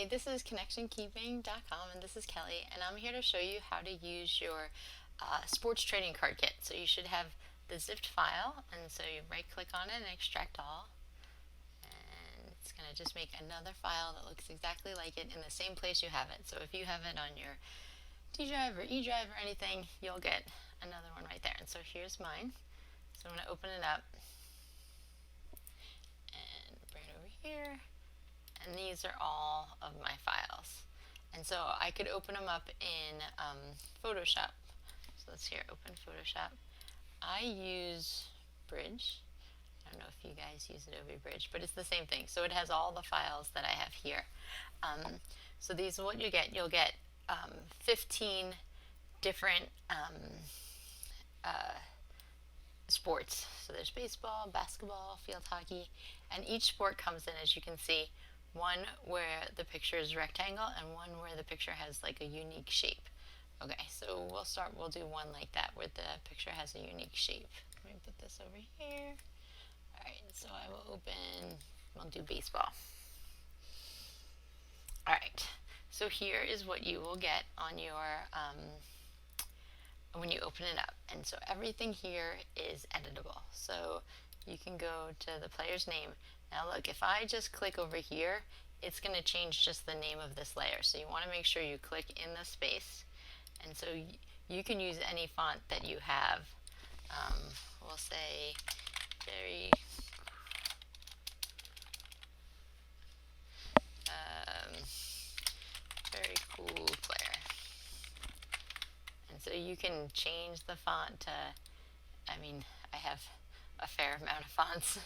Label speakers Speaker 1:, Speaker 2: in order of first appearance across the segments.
Speaker 1: Hi, this is connectionkeeping.com and this is Kelly, and I'm here to show you how to use your sports trading card kit. So you should have the zipped file, and so you right click on it and extract all, and it's going to just make another file that looks exactly like it in the same place you have it. So if you have it on your D drive or E drive or anything, you'll get another one right there. And so here's mine. So I'm going to open it up and bring it over here. And these are all of my files. And so I could open them up in Photoshop. So let's here, open Photoshop. I use Bridge. I don't know if you guys use Adobe Bridge, but it's the same thing. So it has all the files that I have here. So these are what you get. You'll get 15 different sports. So there's baseball, basketball, field hockey, and each sport comes in, as you can see, one where the picture is rectangle and one where the picture has like a unique shape. Okay, so we'll do one like that where the picture has a unique shape. Let me put this over here. Alright, so I will we'll do baseball. Alright, so here is what you will get on your, when you open it up. And so everything here is editable. So you can go to the player's name. Now look, if I just click over here, it's going to change just the name of this layer. So you want to make sure you click in the space. And so you can use any font that you have. We'll say very cool player. And so you can change the font to, I have a fair amount of fonts.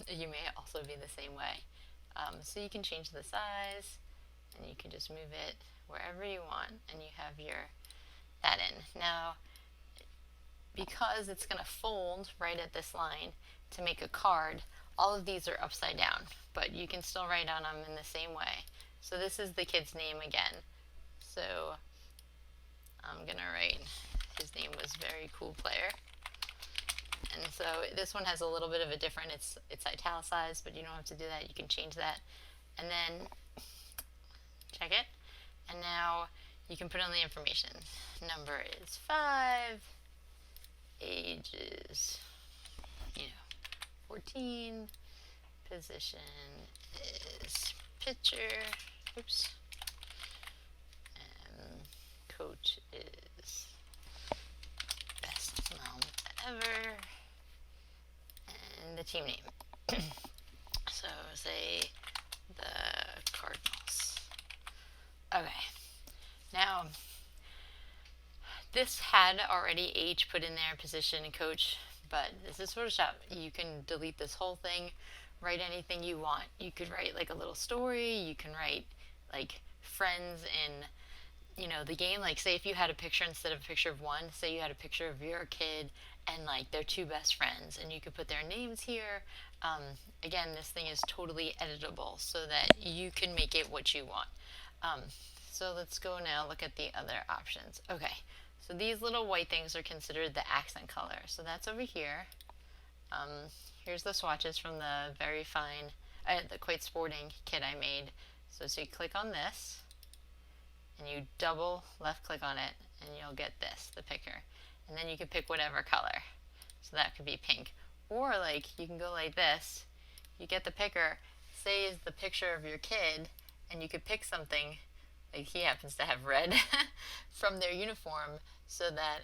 Speaker 1: You may also be the same way. So you can change the size, and you can just move it wherever you want, and you have that in. Now, because it's going to fold right at this line to make a card, all of these are upside down, but you can still write on them in the same way. So this is the kid's name again. So I'm going to write, his name was Very Cool Player. And so this one has a little bit of a different, it's italicized, but you don't have to do that. You can change that. And then check it. And now you can put in the information. Number is 5. Age is, 14. Position is pitcher. Oops. And coach is best mom ever. And the team name. So say the Cardinals. Okay. Now, this had already age put in there, position and coach, but this is Photoshop. You can delete this whole thing, write anything you want. You could write like a little story, you can write like friends in the game, like say if you had a picture instead of a picture of one, say you had a picture of your kid and like their two best friends, and you could put their names here. Again, this thing is totally editable so that you can make it what you want. So let's go now look at the other options. Okay, so these little white things are considered the accent color. So that's over here. Here's the swatches from the very fine, the Quite Sporting kit I made. So you click on this, and you double left click on it, and you'll get this, the picker. And then you can pick whatever color. So that could be pink. Or like you can go like this. You get the picker, say is the picture of your kid, and you could pick something, like he happens to have red, from their uniform so that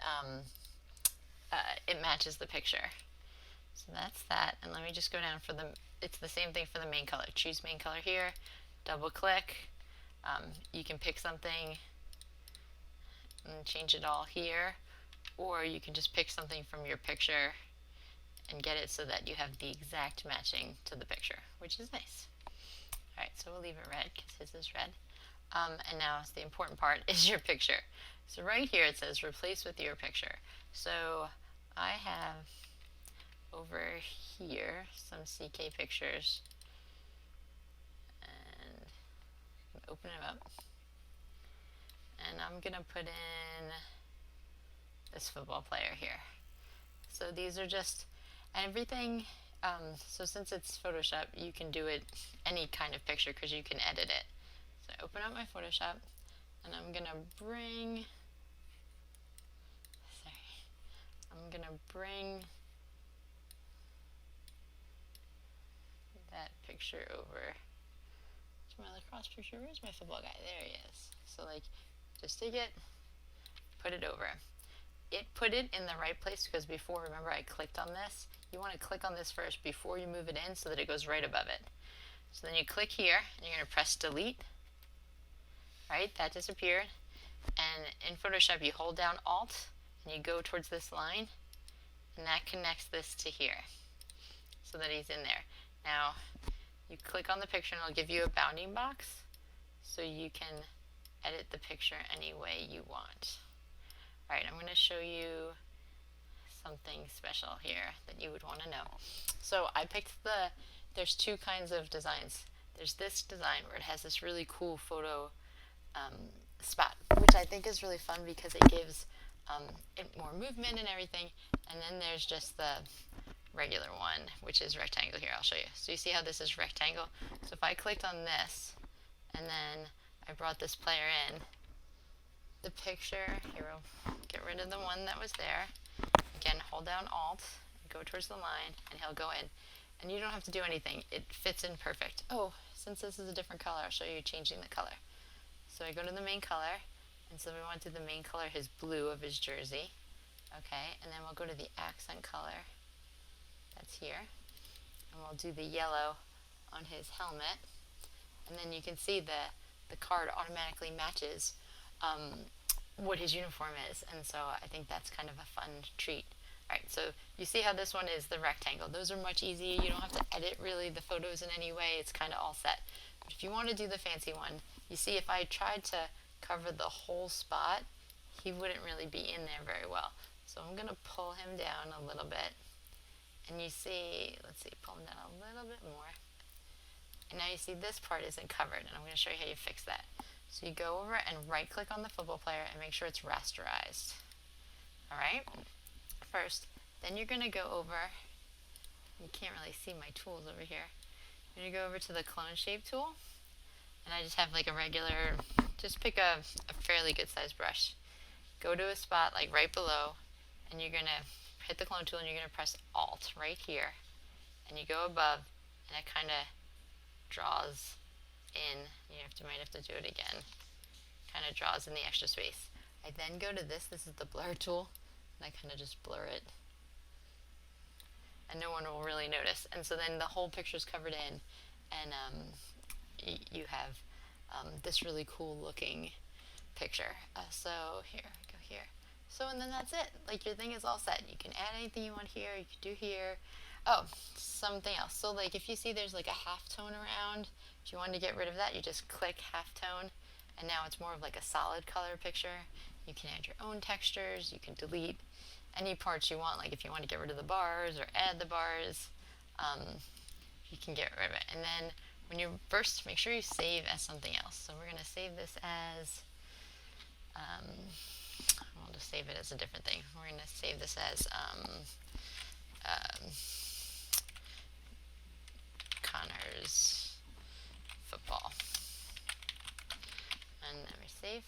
Speaker 1: it matches the picture. So that's that. And let me just go down for it's the same thing for the main color. Choose main color here, double click. You can pick something and change it all here, or you can just pick something from your picture and get it so that you have the exact matching to the picture, which is nice. Alright, so we'll leave it red because his is red. And now the important part is your picture. So right here it says replace with your picture. So I have over here some CK pictures, and open it up, and I'm gonna put in this football player here. So these are just everything. So since it's Photoshop, you can do it any kind of picture because you can edit it. So I open up my Photoshop, and I'm gonna bring that picture over to my lacrosse picture. Where's my football guy? There he is. So like, just take it, put it over. It put it in the right place because before, remember, I clicked on this. You want to click on this first before you move it in so that it goes right above it. So then you click here, and you're going to press delete. Right, that disappeared. And in Photoshop, you hold down Alt, and you go towards this line, and that connects this to here so that he's in there. Now, you click on the picture, and it'll give you a bounding box so you can edit the picture any way you want. Alright, I'm going to show you something special here that you would want to know. So I picked there's two kinds of designs. There's this design where it has this really cool photo spot, which I think is really fun because it gives it more movement and everything. And then there's just the regular one, which is rectangle here. I'll show you. So you see how this is rectangle? So if I clicked on this and then I brought this player in, the picture, here we'll get rid of the one that was there. Again, hold down Alt, go towards the line, and he'll go in. And you don't have to do anything. It fits in perfect. Oh, since this is a different color, I'll show you changing the color. So I go to the main color, and so we want to do the main color, his blue of his jersey. Okay, and then we'll go to the accent color. That's here. And we'll do the yellow on his helmet. And then you can see the card automatically matches what his uniform is, and so I think that's kind of a fun treat. Alright, so you see how this one is the rectangle. Those are much easier. You don't have to edit really the photos in any way. It's kind of all set. But if you want to do the fancy one, you see if I tried to cover the whole spot, he wouldn't really be in there very well. So I'm going to pull him down a little bit. And you see, let's see, pull him down a little bit more. And now you see this part isn't covered, and I'm going to show you how you fix that. So you go over and right click on the football player and make sure it's rasterized. Alright? First, then you're going to go over, you can't really see my tools over here. You're going to go over to the clone shape tool, and I just have like a regular, just pick a fairly good sized brush. Go to a spot like right below, and you're going to hit the clone tool and you're going to press Alt right here. And you go above, and it kind of draws in, might have to do it again, kind of draws in the extra space. I then go to this is the blur tool, and I kind of just blur it, and no one will really notice. And so then the whole picture's covered in, and you have this really cool looking picture. So here, go here. So and then that's it. Like your thing is all set. You can add anything you want here, you can do here. Oh, something else. So like if you see there's like a halftone around, if you want to get rid of that, you just click halftone, and now it's more of like a solid color picture. You can add your own textures, you can delete any parts you want, like if you want to get rid of the bars or add the bars, you can get rid of it. And then when you first, make sure you save as something else. So we're going to save this as, we'll just save it as a different thing. We're going to save this as Connor's football. And then we save.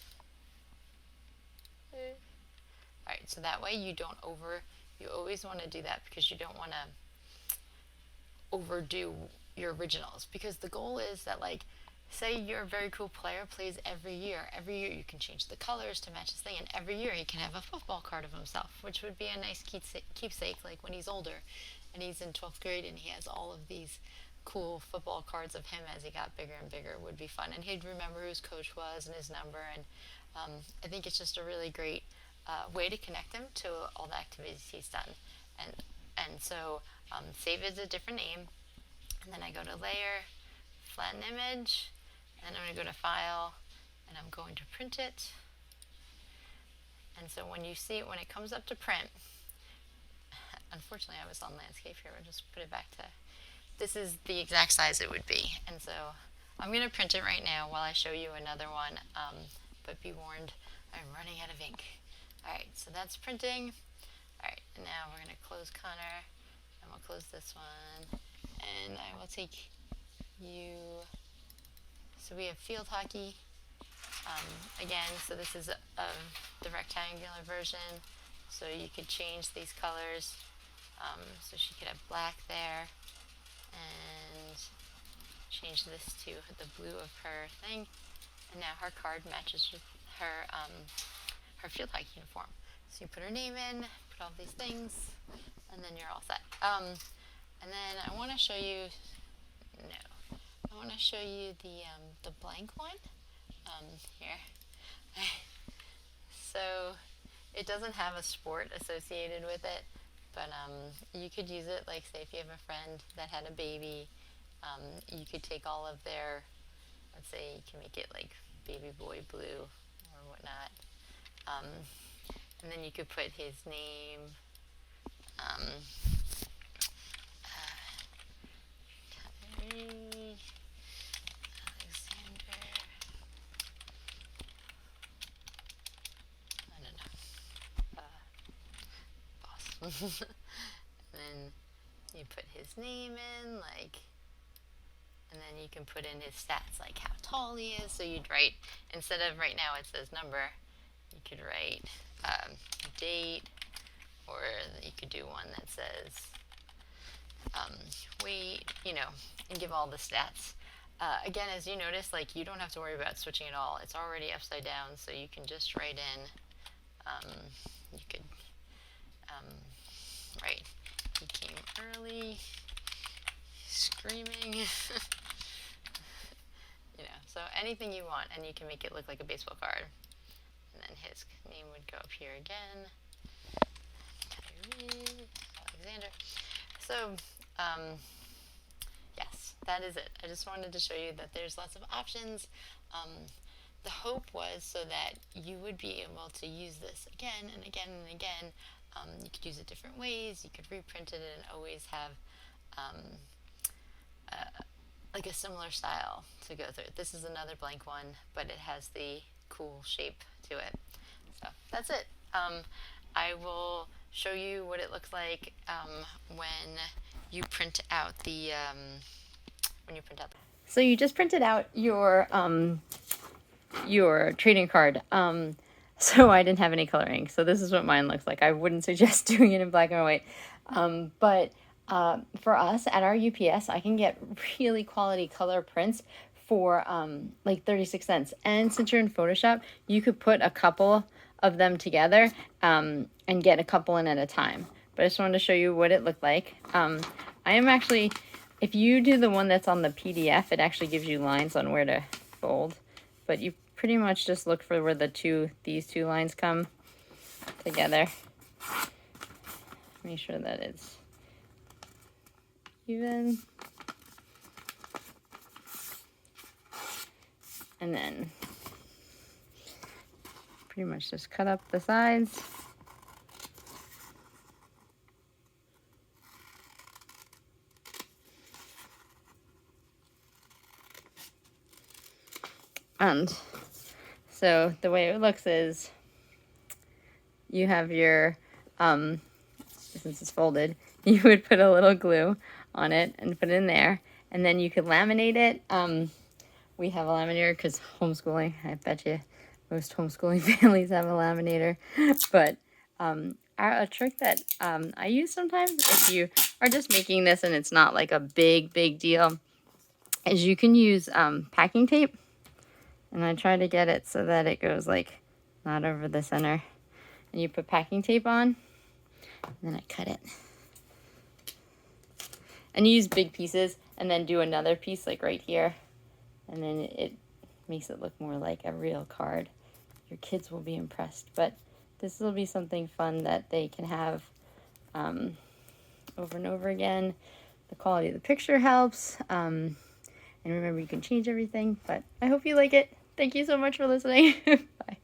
Speaker 1: Alright, so that way you don't you always want to do that because you don't want to overdo your originals, because the goal is that, like, say you're a very cool player, plays every year you can change the colors to match his thing, and every year he can have a football card of himself, which would be a nice keepsake, like when he's older and he's in 12th grade and he has all of these cool football cards of him as he got bigger and bigger. Would be fun, and he'd remember who his coach was and his number, and I think it's just a really great way to connect him to all the activities he's done. And so save as a different name, and then I go to layer, flatten image, and I'm going to go to file, and I'm going to print it. And so when you see it, when it comes up to print, unfortunately I was on landscape here, I'll just put it back to, this is the exact size it would be. And so I'm going to print it right now while I show you another one, but be warned, I'm running out of ink. Alright, so that's printing. Alright, and now we're going to close Connor, and we'll close this one, and I will take you, So we have field hockey. Again, so this is the rectangular version. So you could change these colors. So she could have black there, and change this to the blue of her thing. And now her card matches with her her field hockey uniform. So you put her name in, put all these things, and then you're all set. And then I want to show you. No, I want to show you the blank one. Here. So it doesn't have a sport associated with it, but you could use it, like, say if you have a friend that had a baby, you could take all of their, let's say you can make it like baby boy blue or whatnot, and then you could put his name, Alexander, I don't know, boss. And then you put his name in, like, and then you can put in his stats, like how tall he is. So you'd write, instead of right now it says number, you could write date, or you could do one that says weight, and give all the stats. Again, as you notice, like, you don't have to worry about switching at all. It's already upside down, so you can just write in, you could write, he came early, screaming, so anything you want, and you can make it look like a baseball card. And then his name would go up here again, Alexander. So, yes, that is it. I just wanted to show you that there's lots of options. The hope was so that you would be able to use this again and again and again. You could use it different ways. You could reprint it and always have like a similar style to go through. This is another blank one, but it has the cool shape to it. So that's it. I will show you what it looks like when you print out the So you just printed out your trading card. So I didn't have any coloring. So this is what mine looks like. I wouldn't suggest doing it in black and white. But for us at our UPS, I can get really quality color prints for like 36 cents. And since you're in Photoshop, you could put a couple of them together and get a couple in at a time. But I just wanted to show you what it looked like. I am actually, if you do the one that's on the PDF, it actually gives you lines on where to fold. But you pretty much just look for where these two lines come together. Make sure that it's even. And then pretty much just cut up the sides. And so the way it looks is you have your, since it's folded, you would put a little glue on it and put it in there. And then you could laminate it. We have a laminator because homeschooling, I bet you most homeschooling families have a laminator. But a trick that I use sometimes if you are just making this and it's not like a big deal is you can use packing tape. And I try to get it so that it goes like not over the center. And you put packing tape on, and then I cut it. And you use big pieces and then do another piece like right here. And then it makes it look more like a real card. Your kids will be impressed. But this will be something fun that they can have over and over again. The quality of the picture helps. And remember, you can change everything. But I hope you like it. Thank you so much for listening. Bye.